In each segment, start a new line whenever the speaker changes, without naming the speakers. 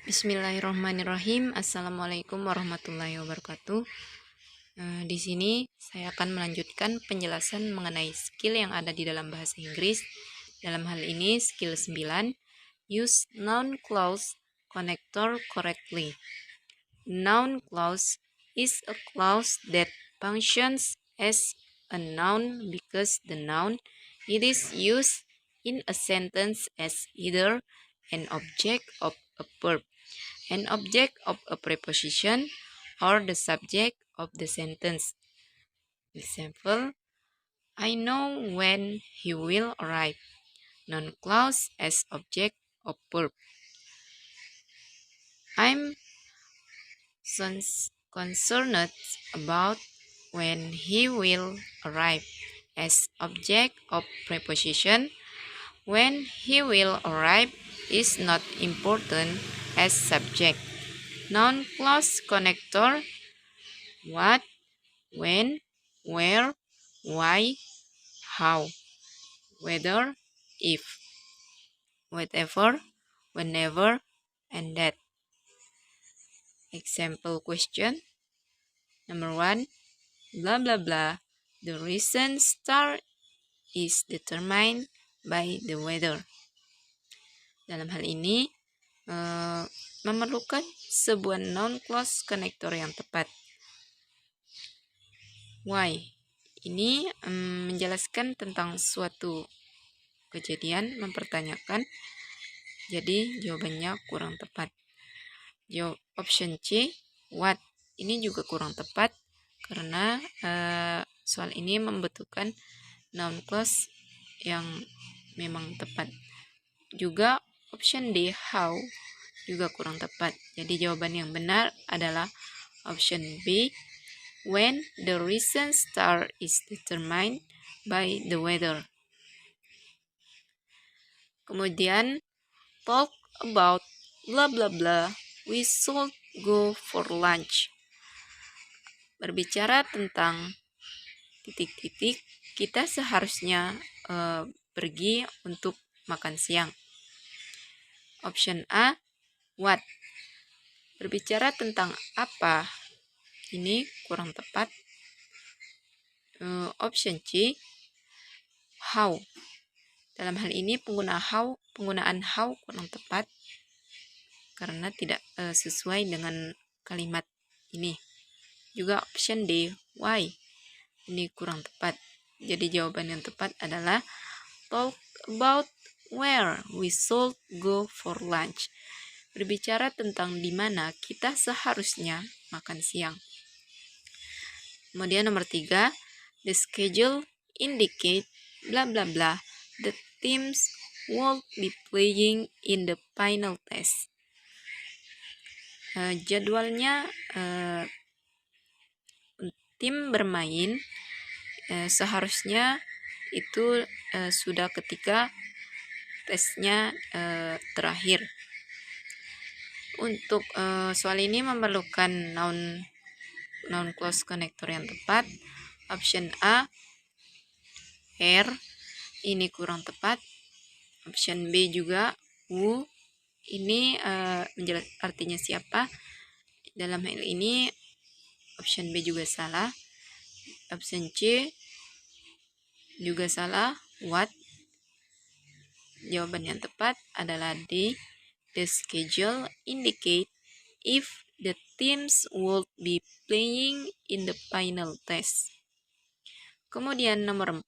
Bismillahirrahmanirrahim. Assalamualaikum warahmatullahi wabarakatuh. Di sini saya akan melanjutkan penjelasan mengenai skill yang ada di dalam bahasa Inggris. Dalam hal ini skill 9, use noun clause connector correctly. Noun clause is a clause that functions as a noun because the noun it is used in a sentence as either an object of a verb, an object of a preposition, or the subject of the sentence. Example, I know when he will arrive. Noun clause as object of verb. I'm concerned about when he will arrive as object of preposition. When he will arrive is not important as subject. Noun clause connector: what, when, where, why, how, whether, if, whatever, whenever, and that. Example question. Number 1. Blah blah blah. The recent star is determined by the weather. Dalam hal ini memerlukan sebuah noun clause connector yang tepat. Why? Ini menjelaskan tentang suatu kejadian, mempertanyakan, jadi jawabannya kurang tepat. Option C, what? Ini juga kurang tepat karena soal ini membutuhkan noun clause yang memang tepat. Juga option D, how, juga kurang tepat. Jadi jawaban yang benar adalah option B, when the recent star is determined by the weather. Kemudian, talk about blah blah blah, we should go for lunch. Berbicara tentang titik-titik, kita seharusnya pergi untuk makan siang. Option A, what? Berbicara tentang apa? Ini kurang tepat. Option C, how. Dalam hal ini penggunaan how kurang tepat karena tidak sesuai dengan kalimat ini. Juga option D, why. Ini kurang tepat. Jadi jawaban yang tepat adalah talk about where we should go for lunch. Berbicara tentang di mana kita seharusnya makan siang. Kemudian nomor 3, the schedule indicate blah blah blah. The teams will be playing in the final test. Jadwalnya tim bermain seharusnya itu sudah ketika tesnya terakhir. Untuk soal ini memerlukan noun clause connector yang tepat. Option A, where. Ini kurang tepat. Option B juga, who. Ini artinya siapa. Dalam hal ini option B juga salah. Option C juga salah, what. Jawaban yang tepat adalah D, the schedule indicate if the teams would be playing in the final test. Kemudian nomor 4,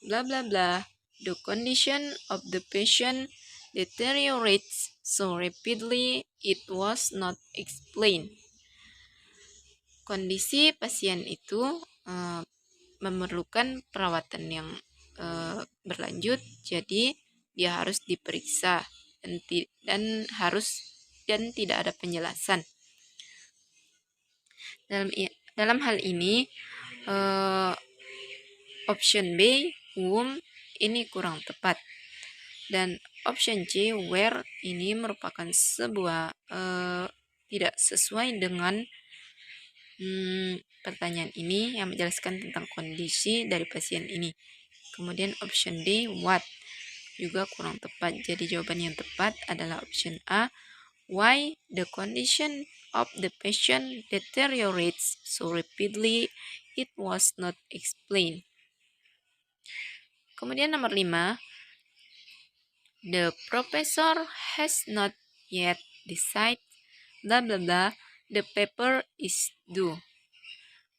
blah blah blah, the condition of the patient deteriorates so rapidly it was not explained. Kondisi pasien itu memerlukan perawatan yang berlanjut, jadi dia harus diperiksa dan tidak ada penjelasan. Dalam hal ini option B, whom, ini kurang tepat. Dan option C, where, ini merupakan sebuah tidak sesuai dengan pertanyaan ini yang menjelaskan tentang kondisi dari pasien ini. Kemudian option D, what, juga kurang tepat. Jadi jawaban yang tepat adalah option A, Why the condition of the patient deteriorates so rapidly, it was not explained. Kemudian nomor 5, the professor has not yet decided blah blah blah, the paper is due.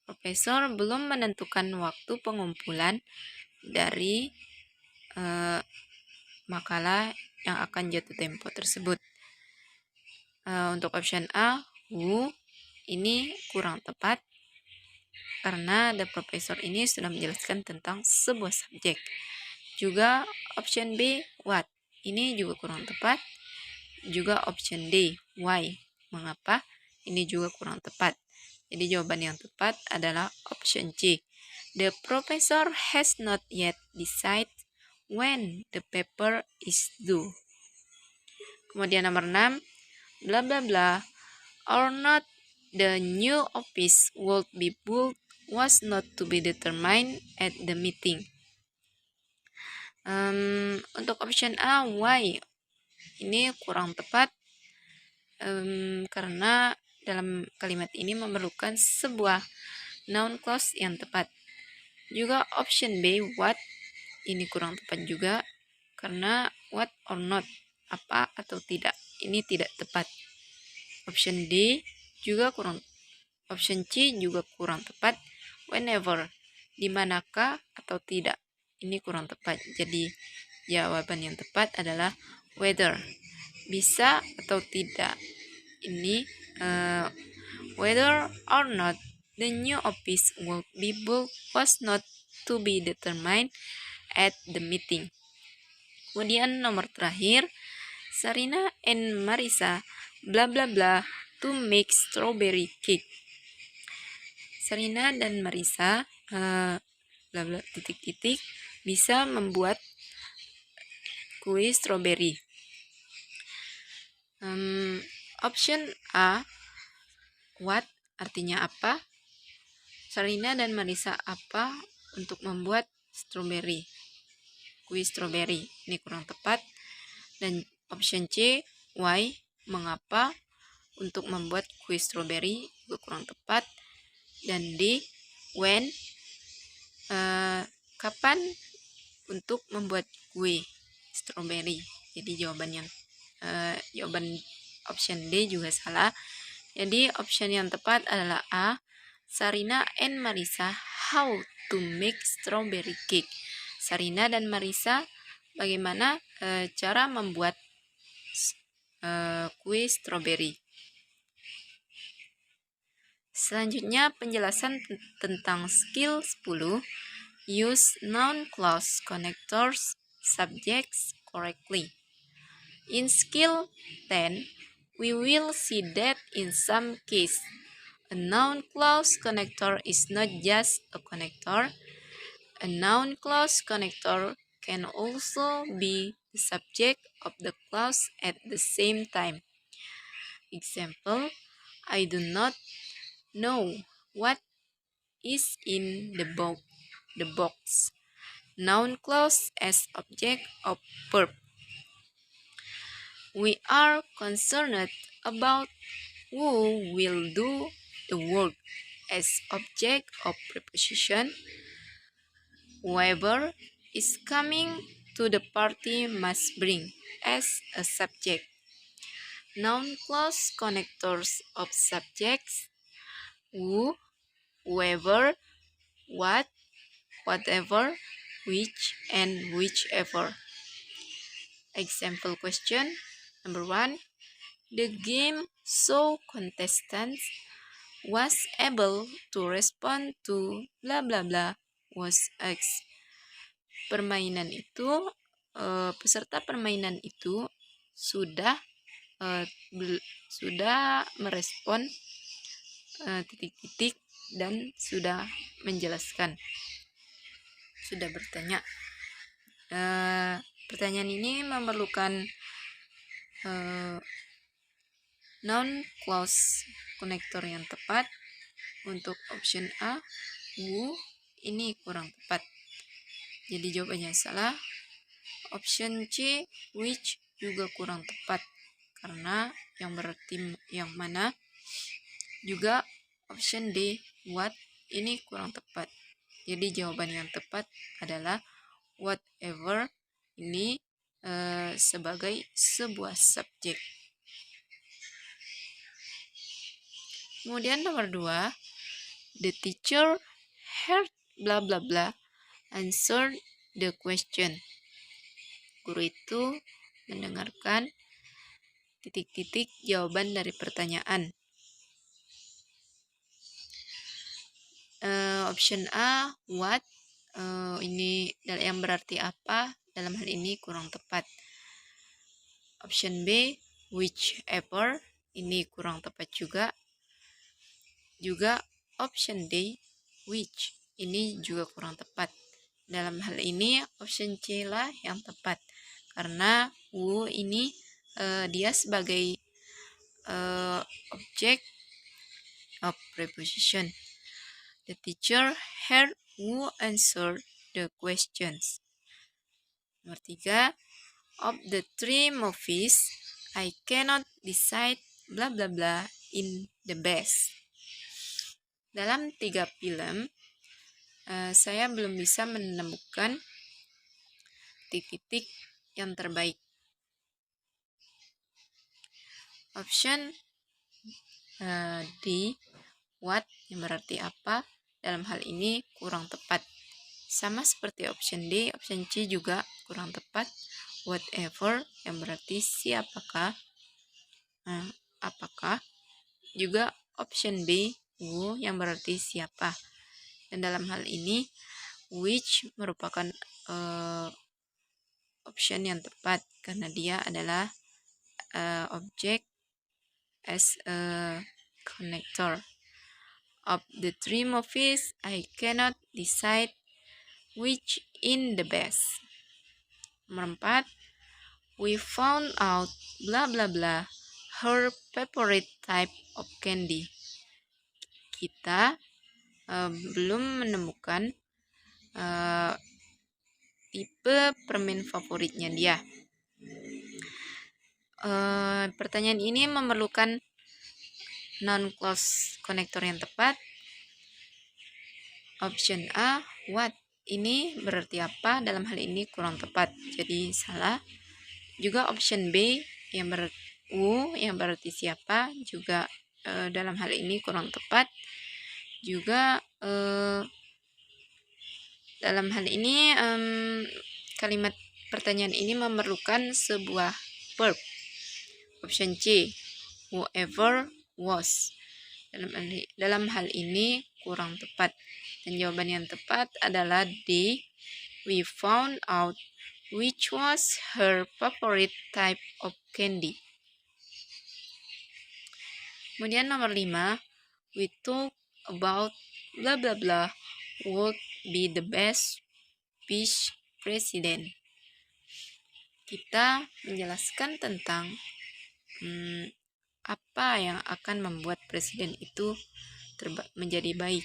Profesor belum menentukan waktu pengumpulan dari makalah yang akan jatuh tempo tersebut. Untuk option A, who, ini kurang tepat karena the professor ini sudah menjelaskan tentang sebuah subjek. Juga option B, what, ini juga kurang tepat. Juga option D, why, mengapa, ini juga kurang tepat. Jadi jawaban yang tepat adalah option C. The professor has not yet decided when the paper is due. Kemudian nomor 6, bla bla bla, or not the new office would be built was not to be determined at the meeting. Untuk option A, why, ini kurang tepat karena dalam kalimat ini memerlukan sebuah noun clause yang tepat. Juga option B, what, ini kurang tepat juga karena what or not, apa atau tidak, ini tidak tepat. Option D juga kurang, option C juga kurang tepat. Whenever, dimanakah atau tidak, ini kurang tepat. Jadi jawaban yang tepat adalah whether, bisa atau tidak. Ini whether or not the new office will be built was not to be determined at the meeting. Kemudian nomor terakhir, Sarina and Marisa bla bla bla to make strawberry cake. Sarina dan Marisa bla bla titik-titik bisa membuat kue strawberry. Option A, what, artinya apa? Sarina dan Marisa apa untuk membuat strawberry, kue strawberry, ini kurang tepat. Dan option C, why, mengapa untuk membuat kue strawberry, juga kurang tepat. Dan D, when, kapan untuk membuat kue strawberry. Jadi jawaban option D juga salah. Jadi option yang tepat adalah A, Sarina and Marisa how to make strawberry cake. Sarina dan Marisa bagaimana cara membuat kue strawberry. Selanjutnya penjelasan tentang skill 10, use noun clause connectors subjects correctly. In skill 10, we will see that in some case, a noun clause connector is not just a connector. A noun clause connector can also be the subject of the clause at the same time. Example, I do not know what is in the box. Noun clause as object of verb. We are concerned about who will do the work as object of preposition. Whoever is coming to the party must bring as a subject. Noun clause connectors of subjects: who, whoever, what, whatever, which, and whichever. Example question number 1. The game show contestants was able to respond to bla bla bla was X. Permainan itu, peserta permainan itu sudah merespon titik-titik dan sudah menjelaskan, sudah bertanya. Pertanyaan ini memerlukan noun clause connector yang tepat. Untuk option A, who, ini kurang tepat. Jadi jawabannya salah. Option C, which, juga kurang tepat karena yang berarti yang mana. Juga option D, what, ini kurang tepat. Jadi jawaban yang tepat adalah whatever, ini sebagai sebuah subjek. Kemudian nomor 2, the teacher heard bla bla bla answer the question. Guru itu mendengarkan titik-titik jawaban dari pertanyaan. Option A, what, ini yang berarti apa, dalam hal ini kurang tepat. Option B, whichever, ini kurang tepat juga. Juga option D, which, ini juga kurang tepat. Dalam hal ini option C lah yang tepat, karena who ini dia sebagai object of preposition. The teacher heard who answered the questions. Nomor 3, of the 3 movies, I cannot decide bla bla bla in the best. Dalam 3 film, saya belum bisa menemukan titik-titik yang terbaik. Option D, what, yang berarti apa, dalam hal ini kurang tepat. Sama seperti option D, option C juga kurang tepat. Whatever, yang berarti siapakah, apakah. Juga option B, who, yang berarti siapa. Dan dalam hal ini, which merupakan option yang tepat, karena dia adalah object as a connector. Of the 3 movies, I cannot decide which in the best. Nomor 4, we found out bla bla bla her favorite type of candy. Kita belum menemukan tipe permen favoritnya dia. Pertanyaan ini memerlukan non-clause connector yang tepat. Option A, what, ini berarti apa, dalam hal ini kurang tepat, jadi salah. Juga option B, yang berarti siapa, juga dalam hal ini kurang tepat. Juga dalam hal ini kalimat pertanyaan ini memerlukan sebuah verb. Option C, whoever was. Dalam hal ini kurang tepat. Dan jawaban yang tepat adalah D, we found out which was her favorite type of candy. Kemudian nomor 5, we talk about bla bla bla would be the best vice president. Kita menjelaskan tentang apa yang akan membuat presiden itu menjadi baik.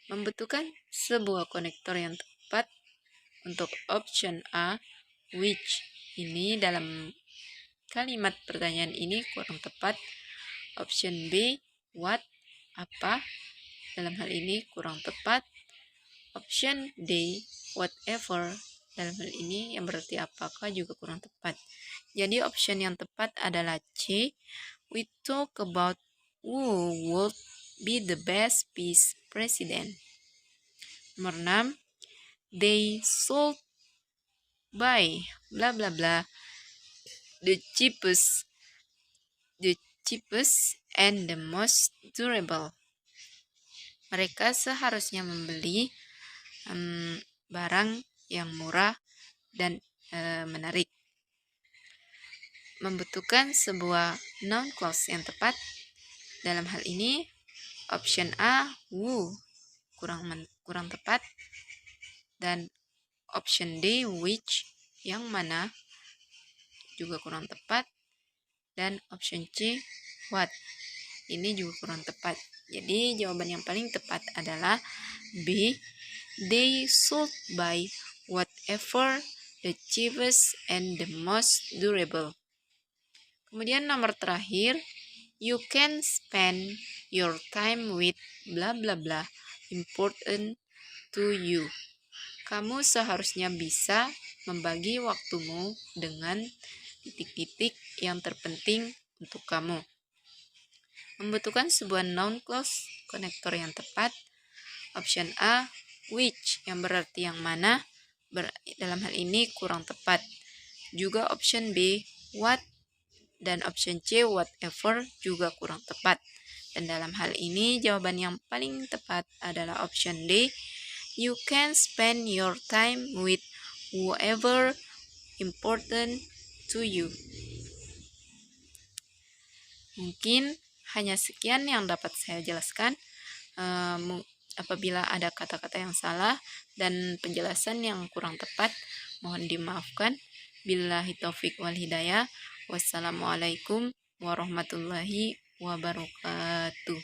Membutuhkan sebuah konektor yang tepat. Untuk option A, which, ini dalam kalimat pertanyaan ini kurang tepat. Option B, what, apa, dalam hal ini kurang tepat. Option D, whatever, dalam hal ini yang berarti apakah, juga kurang tepat. Jadi option yang tepat adalah C, we talk about who would be the best vice president. Nomor 6, they sold buy bla bla bla the cheapest and the most durable. Mereka seharusnya membeli barang yang murah dan menarik. Membutuhkan sebuah noun clause yang tepat. Dalam hal ini option A, who, kurang tepat. Dan option D, which, yang mana, juga kurang tepat. Dan option C, what, ini juga kurang tepat. Jadi jawaban yang paling tepat adalah B, they should buy whatever the cheapest and the most durable. Kemudian nomor terakhir, you can spend your time with bla bla bla important to you. Kamu seharusnya bisa membagi waktumu dengan titik-titik yang terpenting untuk kamu. Membutuhkan sebuah noun clause connector yang tepat. Option A, which, yang berarti yang mana, dalam hal ini kurang tepat. Juga option B, what, dan option C, whatever, juga kurang tepat. Dan dalam hal ini jawaban yang paling tepat adalah option D, you can spend your time with whoever important to you. Mungkin hanya sekian yang dapat saya jelaskan. Apabila ada kata-kata yang salah dan penjelasan yang kurang tepat, mohon dimaafkan. Billahi taufik wal hidayah. Wassalamualaikum warahmatullahi wabarakatuh.